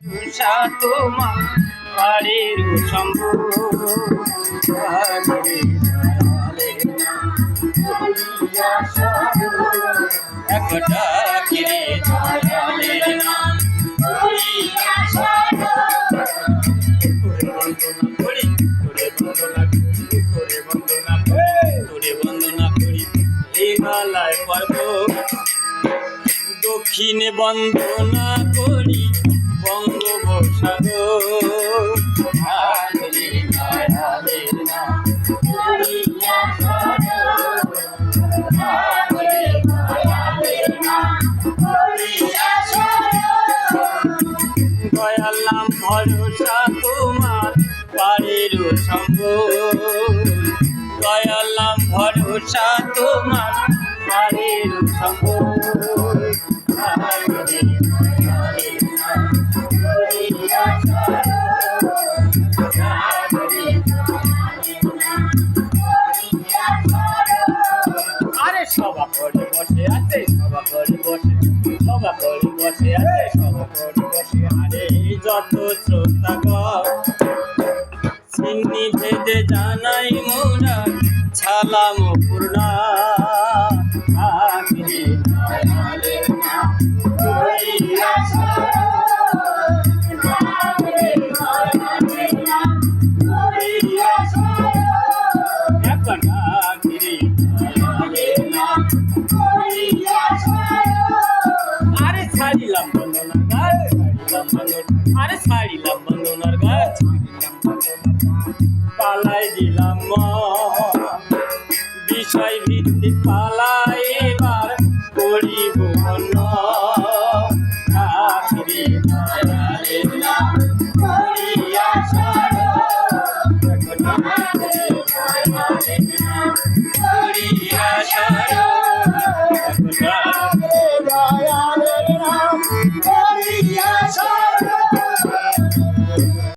উষা তোমার বাড়ির শম্ভু একটা কিরে দয়ালের নাম তোরে বন্দনা করি হিমালয় পর্বত দক্ষিণে বন্দনা করি বঙ্গোপসাগর দয়াল নাম ভরসা তোমার বাড়ির শম্ভু দয়াল নাম ভরসা তোমার বাড়ির শম্ভু আরে সভা করে বসে আছে সভা করে বসে সভা করে বসে আছে সভা করে বসে আরে যত শ্রোতাগণ সিন্নি ভেদে জানাই মোরা ছালাম পূর্ণা আখিরি দয়ালের নাম করিয়া আরে ছাড়িলাম বন্দনার গাছ আরে ছাড়িলাম বন্দনার গাছ পালাই দিলাম বিষয় ভিত্তিক পালাই এবার করিব আখিরি দয়ালের নাম